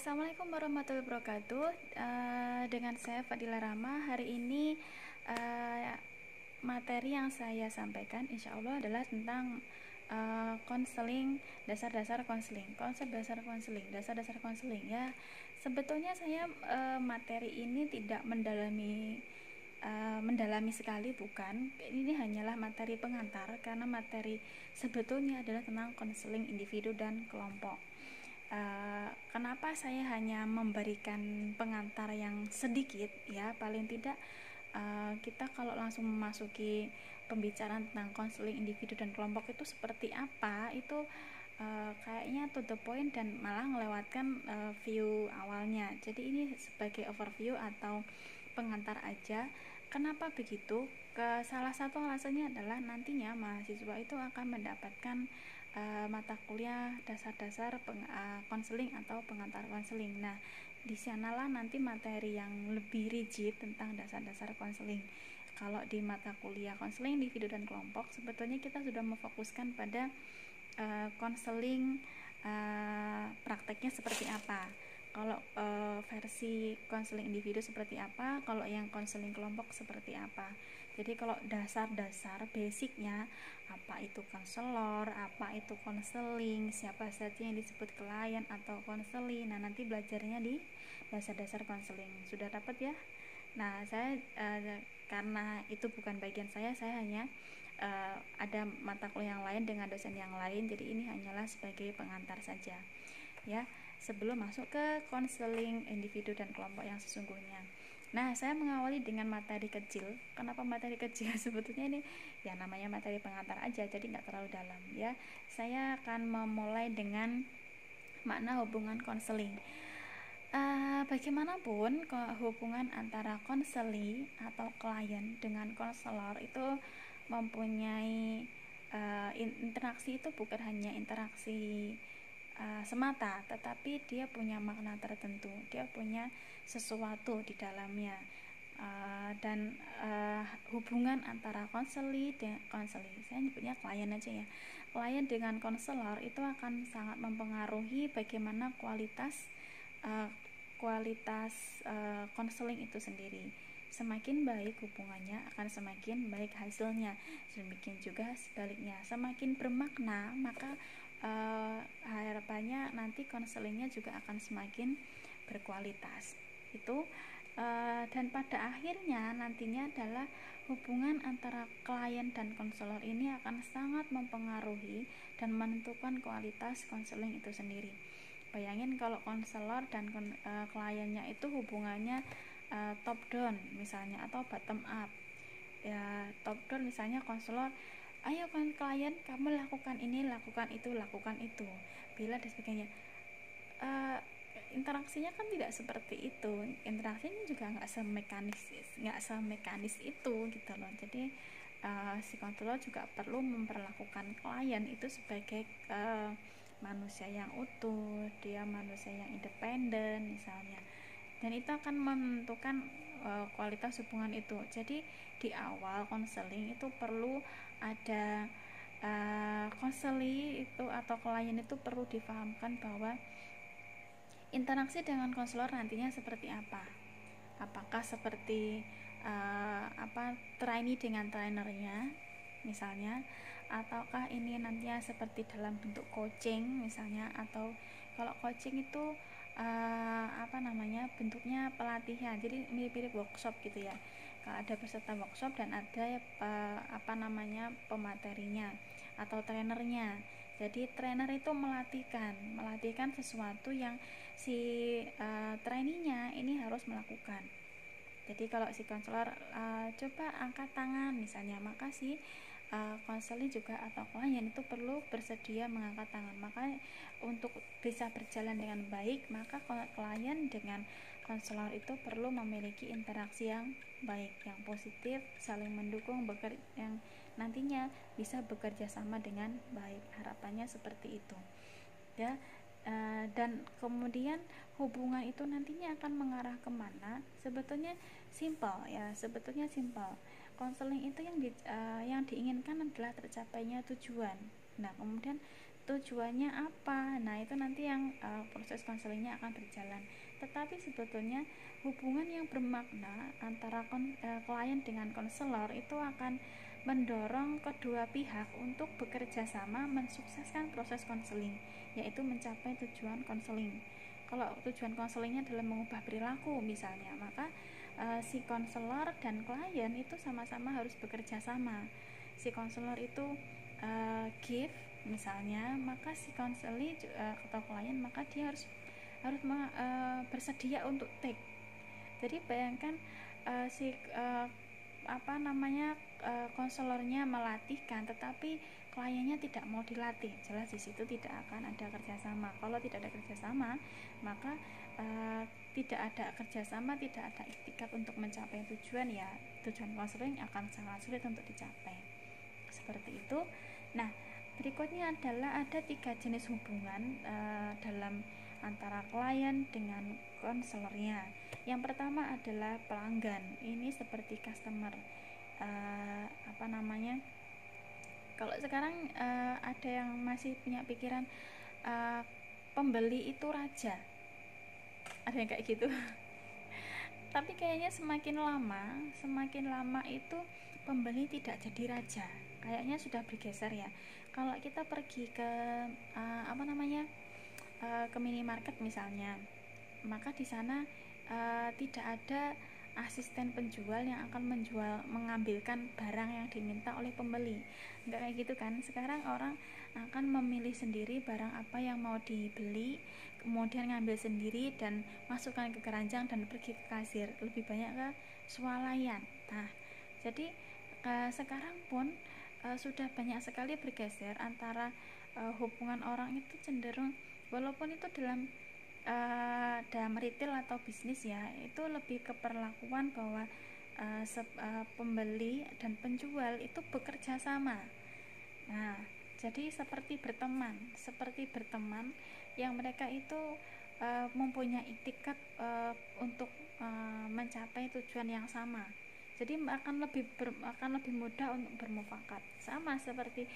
Assalamualaikum warahmatullahi wabarakatuh. Dengan saya Fadila Rama. Hari ini materi yang saya sampaikan insya Allah adalah tentang konseling, dasar-dasar konseling, konsep dasar konseling, dasar-dasar konseling. Ya, sebetulnya saya materi ini tidak mendalami sekali, bukan. Ini hanyalah materi pengantar karena materi sebetulnya adalah tentang konseling individu dan kelompok. Kenapa saya hanya memberikan pengantar yang sedikit, ya paling tidak kita kalau langsung memasuki pembicaraan tentang konseling individu dan kelompok itu seperti apa, itu kayaknya to the point dan malah melewatkan view awalnya. Jadi ini sebagai overview atau pengantar aja. Kenapa begitu? Salah satu alasannya adalah nantinya mahasiswa itu akan mendapatkan mata kuliah dasar-dasar konseling atau pengantar konseling. Nah, di sanalah nanti materi yang lebih rigid tentang dasar-dasar konseling. Kalau di mata kuliah konseling individu dan kelompok, sebetulnya kita sudah memfokuskan pada konseling prakteknya seperti apa. Kalau versi konseling individu seperti apa, kalau yang konseling kelompok seperti apa. Jadi kalau dasar-dasar basicnya, apa itu konselor, apa itu konseling, siapa saja yang disebut klien atau konseling. Nah, nanti belajarnya di dasar-dasar konseling. Sudah dapat ya? Nah, saya karena itu bukan bagian saya hanya ada mata kuliah yang lain dengan dosen yang lain, jadi ini hanyalah sebagai pengantar saja ya, sebelum masuk ke konseling individu dan kelompok yang sesungguhnya. Nah, saya mengawali dengan materi kecil. Kenapa materi kecil? Sebetulnya ini ya namanya materi pengantar aja, jadi nggak terlalu dalam ya. Saya akan memulai dengan makna hubungan konseling. Bagaimanapun hubungan antara konseli atau klien dengan konselor itu mempunyai interaksi, itu bukan hanya interaksi semata, tetapi dia punya makna tertentu, dia punya sesuatu di dalamnya. Dan hubungan antara konseli dengan saya nyebutnya klien aja ya, klien dengan konselor itu akan sangat mempengaruhi bagaimana kualitas konseling itu sendiri. Semakin baik hubungannya akan semakin baik hasilnya. Demikian juga sebaliknya, semakin bermakna maka harapannya nanti konselingnya juga akan semakin berkualitas. Itu dan pada akhirnya nantinya adalah hubungan antara klien dan konselor ini akan sangat mempengaruhi dan menentukan kualitas konseling itu sendiri. Bayangin kalau konselor dan kliennya itu hubungannya top down misalnya atau bottom up. Ya, top down misalnya konselor, ayo kan klien, kamu lakukan ini, lakukan itu, lakukan itu, bila dan sebagainya. Interaksinya kan tidak seperti itu. Interaksinya juga nggak semekanis itu gitu loh. Jadi si konselor juga perlu memperlakukan klien itu sebagai manusia yang utuh, dia manusia yang independen misalnya, dan itu akan menentukan kualitas hubungan itu. Jadi di awal konseling itu perlu ada konseli itu atau klien itu perlu dipahamkan bahwa interaksi dengan konselor nantinya seperti apa. Apakah seperti trainee dengan trainernya misalnya, ataukah ini nantinya seperti dalam bentuk coaching misalnya, atau kalau coaching itu bentuknya pelatihan, jadi mirip-mirip workshop gitu ya. Kalau ada peserta workshop dan ada pematerinya atau trainernya. Jadi trainer itu melatihkan sesuatu yang si trainee-nya ini harus melakukan. Jadi kalau si konselor coba angkat tangan misalnya, maka si konseling juga atau klien itu perlu bersedia mengangkat tangan. Maka untuk bisa berjalan dengan baik, maka klien dengan konselor itu perlu memiliki interaksi yang baik, yang positif, saling mendukung, yang nantinya bisa bekerja sama dengan baik. Harapannya seperti itu ya. Dan kemudian hubungan itu nantinya akan mengarah kemana? Sebetulnya simpel. Konseling itu yang diinginkan adalah tercapainya tujuan. Nah, kemudian tujuannya apa. Nah itu nanti yang proses konselingnya akan berjalan. Tetapi sebetulnya hubungan yang bermakna antara klien dengan konselor itu akan mendorong kedua pihak untuk bekerja sama mensukseskan proses konseling, yaitu mencapai tujuan konseling. Kalau tujuan konselingnya adalah mengubah perilaku misalnya, maka si konselor dan klien itu sama-sama harus bekerja sama. Si konselor itu give misalnya, maka si konseli atau klien maka dia harus bersedia untuk take. Jadi bayangkan si konselornya melatihkan tetapi kliennya tidak mau dilatih, jelas di situ tidak akan ada kerjasama. Kalau tidak ada kerjasama, maka tidak ada kerjasama, tidak ada ikhtikat untuk mencapai tujuan, ya tujuan konseling akan sangat sulit untuk dicapai. Seperti itu. Nah, berikutnya adalah ada 3 jenis hubungan dalam antara klien dengan konselornya. Yang pertama adalah pelanggan. Ini seperti customer. Kalau sekarang ada yang masih punya pikiran pembeli itu raja, ada yang kayak gitu. Tapi kayaknya semakin lama itu pembeli tidak jadi raja, kayaknya sudah bergeser ya. Kalau kita pergi ke ke minimarket misalnya, maka di sana tidak ada asisten penjual yang akan mengambilkan barang yang diminta oleh pembeli. Enggak kayak gitu kan. Sekarang orang akan memilih sendiri barang apa yang mau dibeli, kemudian ngambil sendiri dan masukkan ke keranjang dan pergi ke kasir. Lebih banyak ke swalayan. Nah, jadi sekarang pun sudah banyak sekali bergeser antara hubungan orang itu cenderung, walaupun itu dalam retail atau bisnis ya, itu lebih ke perlakuan bahwa pembeli dan penjual itu bekerja sama. Nah, jadi seperti berteman yang mereka itu mempunyai ikhtikat untuk mencapai tujuan yang sama. Jadi akan lebih mudah untuk bermufakat. Sama seperti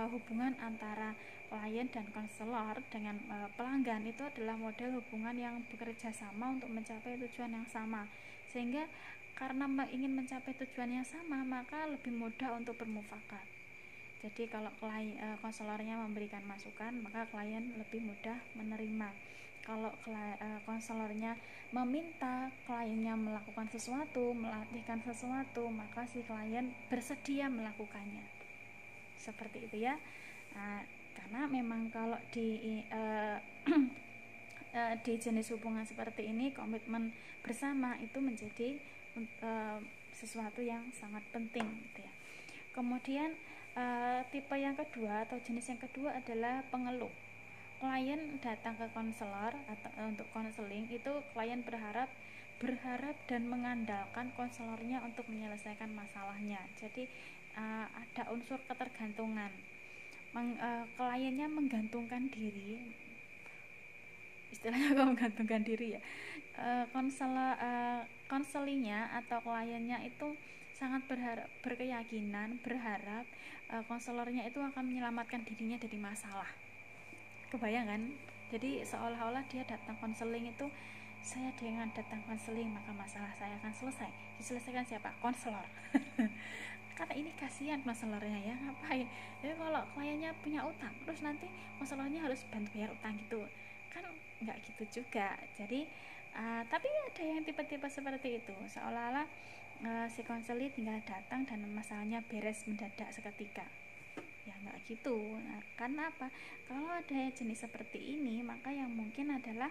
hubungan antara klien dan konselor dengan pelanggan, itu adalah model hubungan yang bekerja sama untuk mencapai tujuan yang sama. Sehingga karena ingin mencapai tujuan yang sama, maka lebih mudah untuk bermufakat. Jadi kalau konselornya memberikan masukan, maka klien lebih mudah menerima. Kalau konselornya meminta kliennya melakukan sesuatu, melatihkan sesuatu, maka si klien bersedia melakukannya. Seperti itu ya. Nah, karena memang kalau di di jenis hubungan seperti ini, komitmen bersama itu menjadi sesuatu yang sangat penting gitu ya. Kemudian tipe yang kedua atau jenis yang kedua adalah pengeluh. Klien datang ke konselor atau untuk konseling, itu klien berharap dan mengandalkan konselornya untuk menyelesaikan masalahnya. Jadi ada unsur ketergantungan. Kliennya menggantungkan diri, istilahnya menggantungkan diri ya. Konselinya atau kliennya itu sangat berkeyakinan berharap konselornya itu akan menyelamatkan dirinya dari masalah. Kebayang kan? Jadi seolah-olah dia datang konseling itu, saya dengan datang konseling maka masalah saya akan selesai. Diselesaikan siapa? Konselor. Karena ini kasihan konselornya ya, ngapain? Jadi kalau kliennya punya utang, terus nanti konselornya harus bantu bayar utang gitu, kan nggak gitu juga. Jadi tapi ada yang tipe-tipe seperti itu, seolah-olah si konseli tinggal datang dan masalahnya beres mendadak seketika. Ya nggak gitu. Nah, karena apa? Kalau ada jenis seperti ini, maka yang mungkin adalah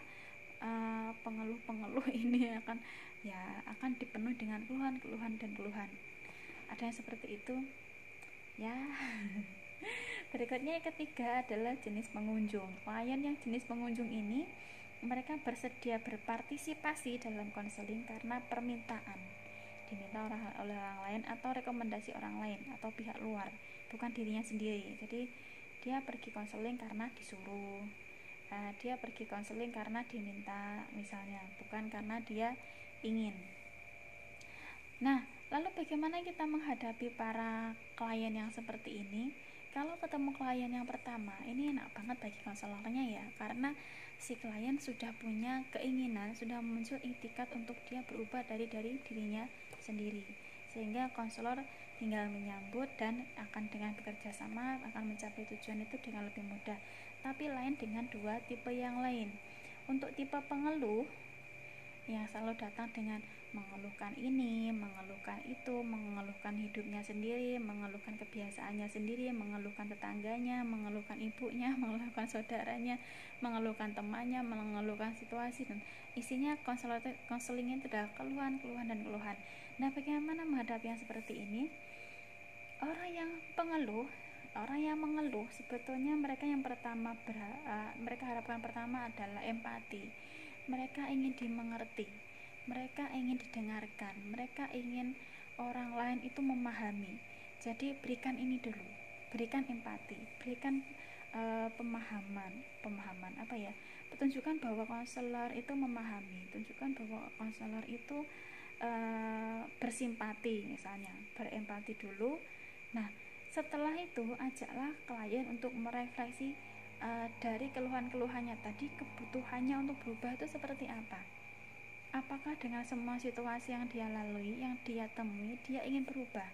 pengeluh-pengeluh ini akan dipenuhi dengan keluhan. Ada yang seperti itu ya. Berikutnya yang ketiga adalah jenis pengunjung. Klien yang jenis pengunjung ini, mereka bersedia berpartisipasi dalam konseling karena permintaan, diminta oleh orang lain atau rekomendasi orang lain atau pihak luar, bukan dirinya sendiri. Jadi dia pergi konseling karena disuruh, dia pergi konseling karena diminta misalnya, bukan karena dia ingin. Nah, lalu bagaimana kita menghadapi para klien yang seperti ini? Kalau ketemu klien yang pertama, ini enak banget bagi konselornya ya, karena si klien sudah punya keinginan, sudah muncul itikat untuk dia berubah dari dirinya sendiri, sehingga konselor tinggal menyambut dan akan dengan bekerja sama akan mencapai tujuan itu dengan lebih mudah. Tapi lain dengan dua tipe yang lain. Untuk tipe pengeluh yang selalu datang dengan mengeluhkan ini, mengeluhkan itu, mengeluhkan hidupnya sendiri, mengeluhkan kebiasaannya sendiri, mengeluhkan tetangganya, mengeluhkan ibunya, mengeluhkan saudaranya, mengeluhkan temannya, mengeluhkan situasi, dan isinya konseling itu adalah keluhan, keluhan, dan keluhan. Nah, bagaimana menghadapi yang seperti ini? Orang yang mengeluh sebetulnya mereka yang pertama mereka harapkan pertama adalah empati. Mereka ingin dimengerti, mereka ingin didengarkan, mereka ingin orang lain itu memahami. Jadi berikan ini dulu, berikan empati, berikan pemahaman apa ya, tunjukkan bahwa konselor itu memahami, tunjukkan bahwa konselor itu bersimpati, misalnya berempati dulu. Nah, setelah itu ajaklah klien untuk merefleksi dari keluhan-keluhannya tadi, kebutuhannya untuk berubah itu seperti apa. Apakah dengan semua situasi yang dia lalui, yang dia temui, dia ingin berubah?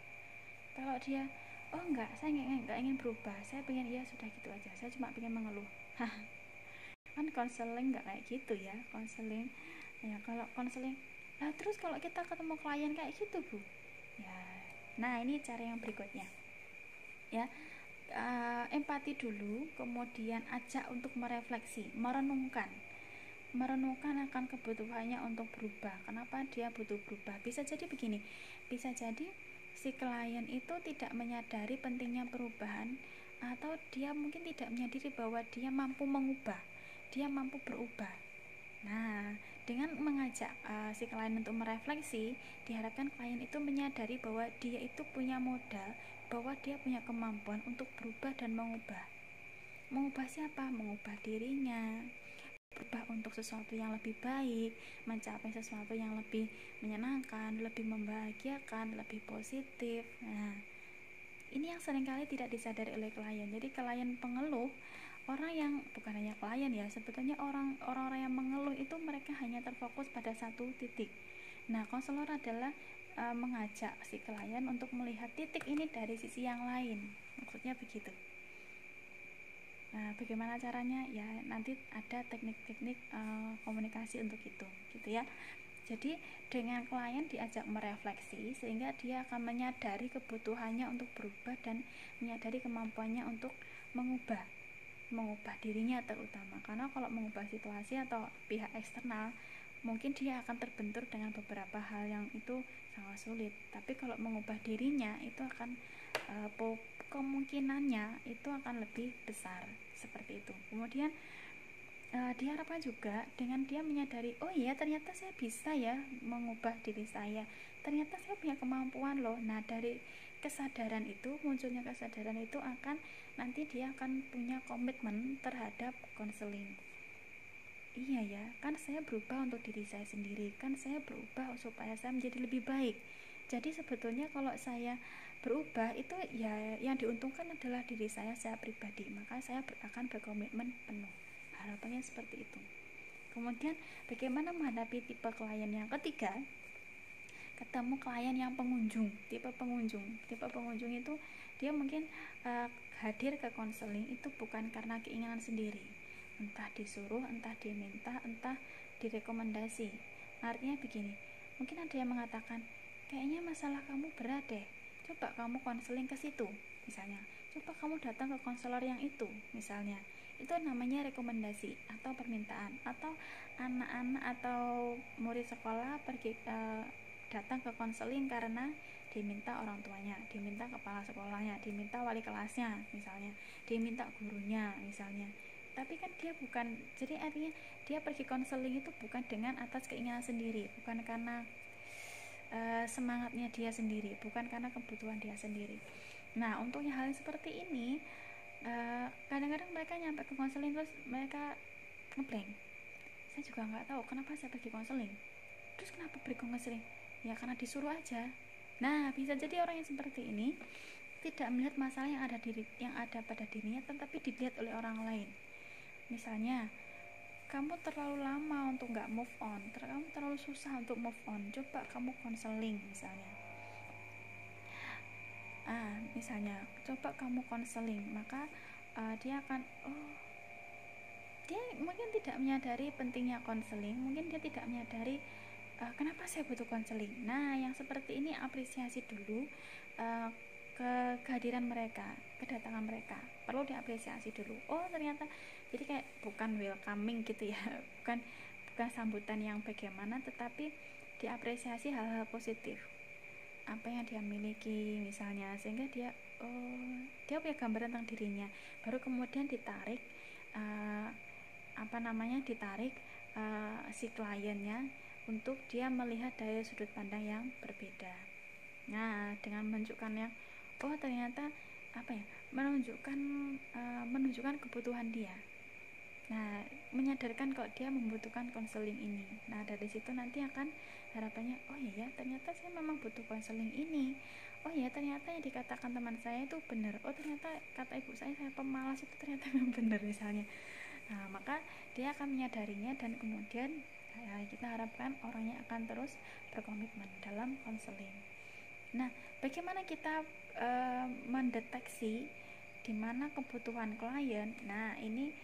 Kalau dia, oh enggak, saya enggak ingin berubah, saya pengen ya sudah gitu aja, saya cuma pengen mengeluh. Kan konseling enggak kayak gitu ya, konseling ya. Kalau konseling, nah terus kalau kita ketemu klien kayak gitu Bu, ya, nah ini cara yang berikutnya ya. Empati dulu, kemudian ajak untuk merefleksi, merenungkan akan kebutuhannya untuk berubah. Kenapa dia butuh berubah? Bisa jadi begini, bisa jadi si klien itu tidak menyadari pentingnya perubahan, atau dia mungkin tidak menyadari bahwa dia mampu mengubah, dia mampu berubah. Nah, dengan mengajak si klien untuk merefleksi, diharapkan klien itu menyadari bahwa dia itu punya modal, bahwa dia punya kemampuan untuk berubah dan mengubah. Mengubah siapa? Mengubah dirinya, berubah untuk sesuatu yang lebih baik, mencapai sesuatu yang lebih menyenangkan, lebih membahagiakan, lebih positif. Nah, ini yang seringkali tidak disadari oleh klien. Jadi klien pengeluh, orang yang bukan hanya klien ya, sebetulnya orang-orang yang mengeluh itu mereka hanya terfokus pada satu titik. Nah, konselor adalah mengajak si klien untuk melihat titik ini dari sisi yang lain. Maksudnya begitu. Nah, bagaimana caranya? Ya, nanti ada teknik-teknik komunikasi untuk itu, gitu ya. Jadi dengan klien diajak merefleksi sehingga dia akan menyadari kebutuhannya untuk berubah dan menyadari kemampuannya untuk mengubah dirinya terutama. Karena kalau mengubah situasi atau pihak eksternal, mungkin dia akan terbentur dengan beberapa hal yang itu sangat sulit. Tapi kalau mengubah dirinya itu akan kemungkinannya itu akan lebih besar, seperti itu. Kemudian diharapkan juga dengan dia menyadari, oh iya ternyata saya bisa ya mengubah diri saya, ternyata saya punya kemampuan loh. Nah, dari kesadaran itu, munculnya kesadaran itu akan nanti dia akan punya komitmen terhadap konseling. Iya ya, kan saya berubah untuk diri saya sendiri, kan saya berubah supaya saya menjadi lebih baik. Jadi sebetulnya kalau saya berubah itu ya yang diuntungkan adalah diri saya pribadi, maka saya akan berkomitmen penuh. Harapannya seperti itu. Kemudian bagaimana menghadapi tipe klien yang ketiga? Ketemu klien yang pengunjung. Tipe pengunjung itu dia mungkin hadir ke konseling itu bukan karena keinginan sendiri, entah disuruh, entah diminta, entah direkomendasi. Artinya begini, mungkin ada yang mengatakan, kayaknya masalah kamu berat deh, coba kamu konseling ke situ, misalnya, coba kamu datang ke konselor yang itu, misalnya. Itu namanya rekomendasi atau permintaan. Atau anak-anak atau murid sekolah pergi datang ke konseling karena diminta orang tuanya, diminta kepala sekolahnya, diminta wali kelasnya misalnya, diminta gurunya misalnya. Tapi kan dia bukan, jadi artinya dia pergi konseling itu bukan dengan atas keinginan sendiri, bukan karena semangatnya dia sendiri, bukan karena kebutuhan dia sendiri. Nah, untuk hal seperti ini kadang-kadang mereka nyampe ke konseling terus mereka ngeblank. Saya juga nggak tahu kenapa saya pergi konseling, terus kenapa pergi konseling, ya karena disuruh aja. Nah, bisa jadi orang yang seperti ini tidak melihat masalah yang ada pada dirinya, tetapi dilihat oleh orang lain. Misalnya, kamu terlalu lama untuk nggak move on, kamu terlalu susah untuk move on, coba kamu konseling misalnya. Misalnya coba kamu konseling, maka dia akan dia mungkin tidak menyadari pentingnya konseling, mungkin dia tidak menyadari kenapa saya butuh konseling. Nah, yang seperti ini apresiasi dulu kehadiran mereka, kedatangan mereka perlu diapresiasi dulu. Oh, ternyata jadi kayak bukan welcoming gitu ya, bukan sambutan yang bagaimana, tetapi diapresiasi hal-hal positif apa yang dia miliki misalnya, sehingga dia punya gambaran tentang dirinya, baru kemudian ditarik si kliennya untuk dia melihat dari sudut pandang yang berbeda. Nah, dengan menunjukkan yang ternyata menunjukkan kebutuhan dia. Nah, menyadarkan kalau dia membutuhkan konseling ini. Nah, dari situ nanti akan harapannya, ternyata saya memang butuh konseling ini. Ternyata yang dikatakan teman saya itu benar. Ternyata kata ibu saya pemalas itu ternyata memang benar misalnya. Nah, maka dia akan menyadarinya, dan kemudian kita harapkan orangnya akan terus berkomitmen dalam konseling. Nah, bagaimana kita mendeteksi di mana kebutuhan klien? Nah, ini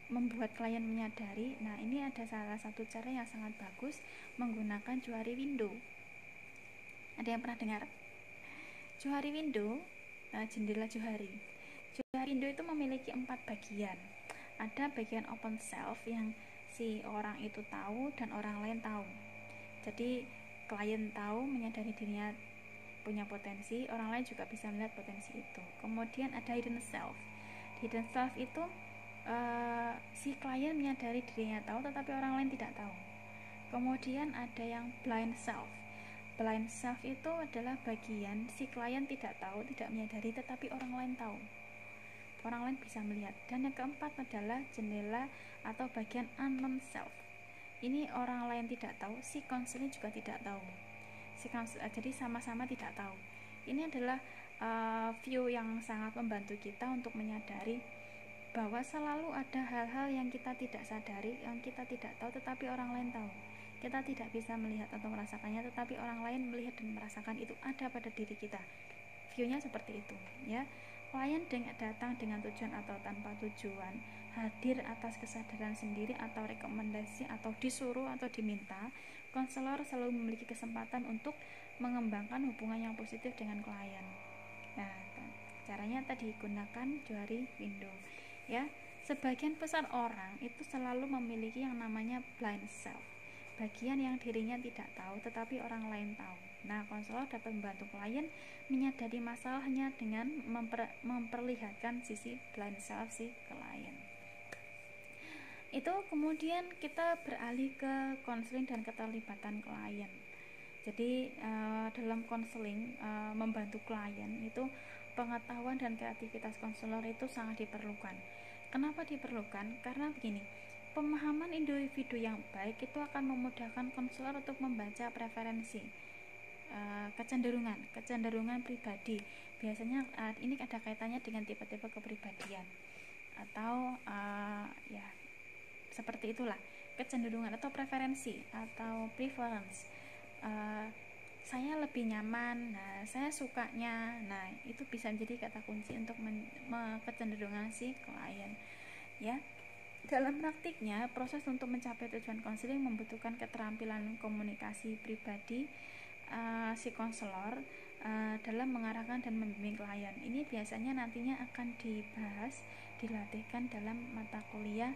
membuat klien menyadari. Nah, ini ada salah satu cara yang sangat bagus, menggunakan Johari window. Ada yang pernah dengar Johari window? Jendela Johari. Johari window itu memiliki 4 bagian. Ada bagian open self yang si orang itu tahu dan orang lain tahu. Jadi klien tahu, menyadari dirinya punya potensi, orang lain juga bisa melihat potensi itu. Kemudian ada hidden self. Hidden self itu si klien menyadari dirinya tahu tetapi orang lain tidak tahu. Kemudian ada yang blind self. Blind self itu adalah bagian si klien tidak tahu, tidak menyadari, tetapi orang lain tahu, orang lain bisa melihat. Dan yang keempat adalah jendela atau bagian unknown self. Ini orang lain tidak tahu, si konselor juga tidak tahu, jadi sama-sama tidak tahu. Ini adalah view yang sangat membantu kita untuk menyadari bahwa selalu ada hal-hal yang kita tidak sadari, yang kita tidak tahu tetapi orang lain tahu. Kita tidak bisa melihat atau merasakannya, tetapi orang lain melihat dan merasakan itu ada pada diri kita. View-nya seperti itu, ya. Klien datang dengan tujuan atau tanpa tujuan, hadir atas kesadaran sendiri atau rekomendasi atau disuruh atau diminta, konselor selalu memiliki kesempatan untuk mengembangkan hubungan yang positif dengan klien. Nah, caranya tadi gunakan Johari window, ya. Sebagian besar orang itu selalu memiliki yang namanya blind self, bagian yang dirinya tidak tahu tetapi orang lain tahu. Nah, konselor dapat membantu klien menyadari masalahnya dengan memperlihatkan sisi blind self si klien. Itu kemudian kita beralih ke konseling dan keterlibatan klien. Jadi dalam konseling membantu klien itu pengetahuan dan kreativitas konselor itu sangat diperlukan. Kenapa diperlukan? Karena begini, pemahaman individu yang baik itu akan memudahkan konselor untuk membaca preferensi, kecenderungan pribadi. Biasanya ini ada kaitannya dengan tipe-tipe kepribadian atau ya seperti itulah, kecenderungan atau preferensi atau preference. Saya lebih nyaman, saya sukanya. Nah, itu bisa menjadi kata kunci untuk kecenderungan si klien, ya. Dalam praktiknya, proses untuk mencapai tujuan konseling membutuhkan keterampilan komunikasi pribadi si konselor dalam mengarahkan dan membimbing klien. Ini biasanya nantinya akan dibahas, dilatihkan dalam mata kuliah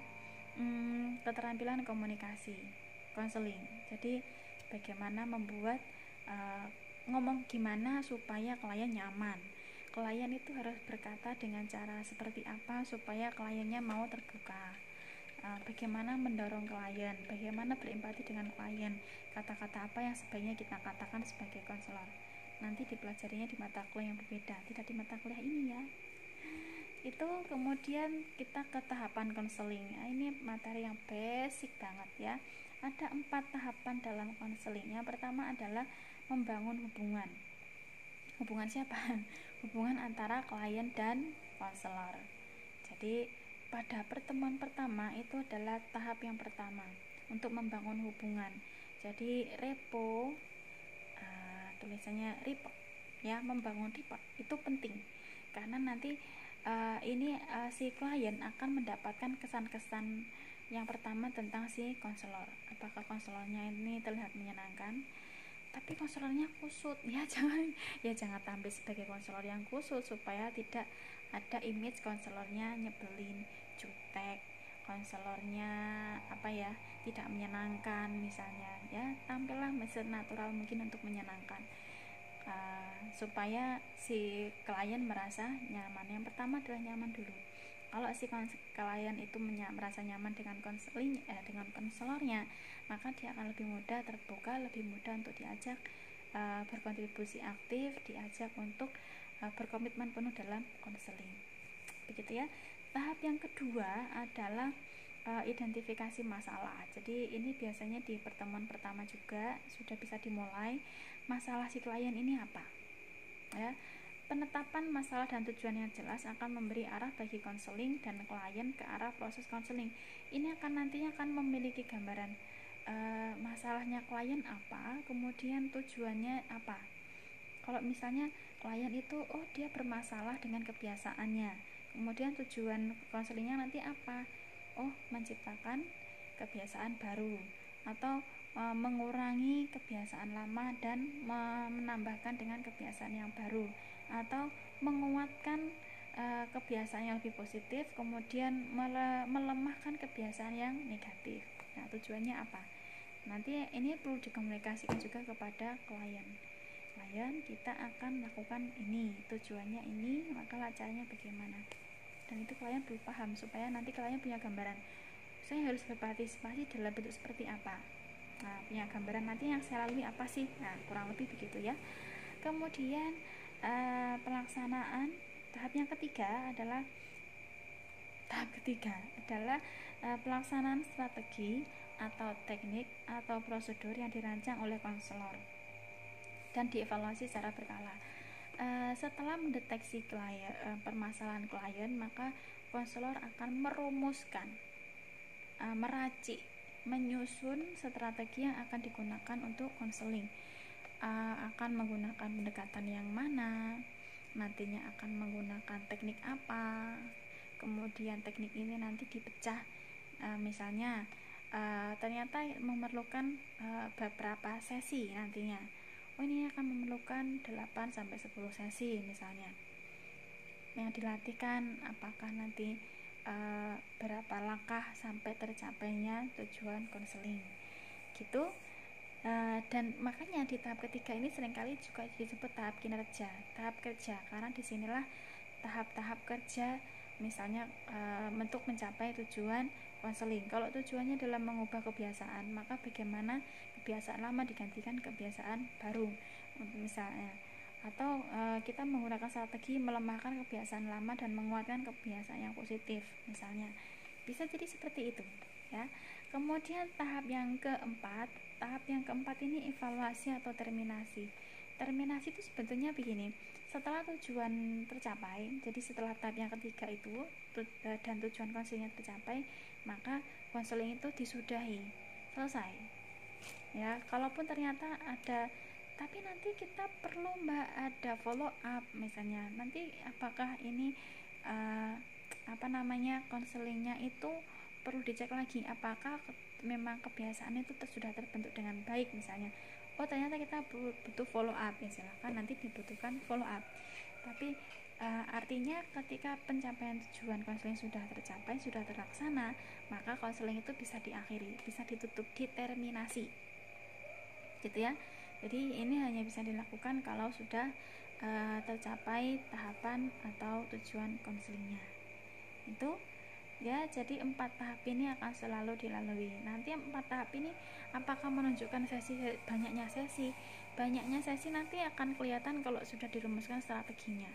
keterampilan komunikasi konseling. Jadi bagaimana membuat ngomong gimana supaya klien nyaman. Klien itu harus berkata dengan cara seperti apa supaya kliennya mau terbuka. Bagaimana mendorong klien, bagaimana berempati dengan klien, kata-kata apa yang sebaiknya kita katakan sebagai konselor. Nanti dipelajarinya di mata kuliah yang berbeda, tidak di mata kuliah ini ya. Itu kemudian kita ke tahapan konseling. Ini materi yang basic banget ya. Ada 4 tahapan dalam konseling. Yang pertama adalah membangun hubungan. hubungan siapa? Hubungan antara klien dan konselor. Jadi pada pertemuan pertama itu adalah tahap yang pertama untuk membangun hubungan. Jadi repo, tulisannya report ya, membangun report itu penting karena nanti si klien akan mendapatkan kesan-kesan yang pertama tentang si konselor. Apakah konselornya ini terlihat menyenangkan? Tapi konselornya kusut ya, jangan tampil sebagai konselor yang kusut supaya tidak ada image konselornya nyebelin, jutek, konselornya tidak menyenangkan misalnya ya. Tampillah senatural mungkin untuk menyenangkan, supaya si klien merasa nyaman. Yang pertama adalah nyaman dulu. Kalau si klien itu merasa nyaman dengan dengan konselornya, maka dia akan lebih mudah terbuka, lebih mudah untuk diajak berkontribusi aktif, diajak untuk berkomitmen penuh dalam konseling. Begitu ya. Tahap yang kedua adalah identifikasi masalah. Jadi ini biasanya di pertemuan pertama juga sudah bisa dimulai. Masalah si klien ini apa? Ya. Penetapan masalah dan tujuan yang jelas akan memberi arah bagi konseling dan klien ke arah proses konseling. Ini nantinya akan memiliki gambaran masalahnya klien apa, kemudian tujuannya apa. Kalau misalnya klien itu dia bermasalah dengan kebiasaannya, kemudian tujuan konselingnya nanti apa? Menciptakan kebiasaan baru atau mengurangi kebiasaan lama dan menambahkan dengan kebiasaan yang baru, atau menguatkan kebiasaan yang lebih positif kemudian melemahkan kebiasaan yang negatif. Nah, tujuannya apa? Nanti ini perlu dikomunikasikan juga kepada klien, kita akan melakukan ini, tujuannya ini, maka caranya bagaimana, dan itu klien perlu paham supaya nanti klien punya gambaran, saya harus berpartisipasi dalam bentuk seperti apa. Nah, punya gambaran nanti yang saya lalui apa sih. Nah, kurang lebih begitu ya. Kemudian pelaksanaan tahap ketiga adalah pelaksanaan strategi atau teknik atau prosedur yang dirancang oleh konselor dan dievaluasi secara berkala. Setelah mendeteksi permasalahan klien, maka konselor akan merumuskan, meracik, menyusun strategi yang akan digunakan untuk konseling. Akan menggunakan pendekatan yang mana, nantinya akan menggunakan teknik apa, kemudian teknik ini nanti dipecah, misalnya ternyata memerlukan beberapa sesi nantinya. Ini akan memerlukan 8-10 sesi misalnya. Yang dilatihkan apakah nanti berapa langkah sampai tercapainya tujuan konseling gitu. Dan makanya di tahap ketiga ini seringkali juga disebut tahap kinerja, tahap kerja, karena disinilah tahap-tahap kerja, misalnya untuk mencapai tujuan konseling. Kalau tujuannya adalah mengubah kebiasaan, maka bagaimana kebiasaan lama digantikan kebiasaan baru misalnya, atau kita menggunakan strategi melemahkan kebiasaan lama dan menguatkan kebiasaan yang positif misalnya. Bisa jadi seperti itu ya. Kemudian tahap yang keempat ini evaluasi atau terminasi. Terminasi itu sebetulnya begini, setelah tujuan tercapai, jadi setelah tahap yang ketiga itu dan tujuan konselingnya tercapai, maka konseling itu disudahi, selesai ya. Kalaupun ternyata ada, tapi nanti kita perlu ada follow up misalnya, nanti apakah ini konselingnya itu perlu dicek lagi, apakah memang kebiasaan itu sudah terbentuk dengan baik misalnya. Ternyata kita butuh follow up ya, silahkan nanti dibutuhkan follow up. Tapi artinya ketika pencapaian tujuan konseling sudah tercapai, sudah terlaksana, maka konseling itu bisa diakhiri, bisa ditutup, diterminasi gitu ya. Jadi ini hanya bisa dilakukan kalau sudah tercapai tahapan atau tujuan konselingnya itu ya. Jadi 4 tahap ini akan selalu dilalui. Nanti 4 tahap ini apakah menunjukkan banyaknya sesi nanti akan kelihatan kalau sudah dirumuskan strateginya.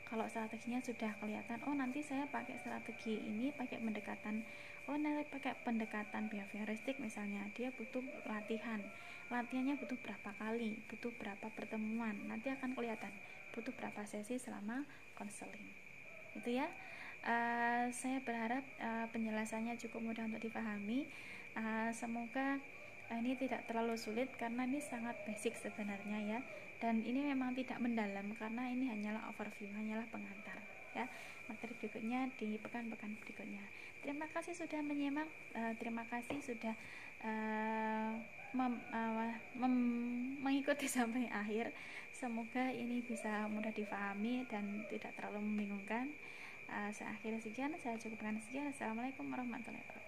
Kalau strateginya sudah kelihatan, nanti saya pakai strategi ini, pakai pendekatan Oh, nanti pakai pendekatan behavioristik misalnya, dia butuh latihannya butuh berapa kali, butuh berapa pertemuan, nanti akan kelihatan butuh berapa sesi selama konseling. Itu ya. Saya berharap penjelasannya cukup mudah untuk dipahami. Semoga ini tidak terlalu sulit karena ini sangat basic sebenarnya ya, dan ini memang tidak mendalam karena ini hanyalah overview, hanyalah pengantar ya. Materi berikutnya di pekan-pekan berikutnya. Terima kasih sudah menyimak, terima kasih sudah mengikuti sampai akhir. Semoga ini bisa mudah dipahami dan tidak terlalu membingungkan. Saya akhiri sekian, saya cukupkan sekian. Assalamualaikum warahmatullahi wabarakatuh.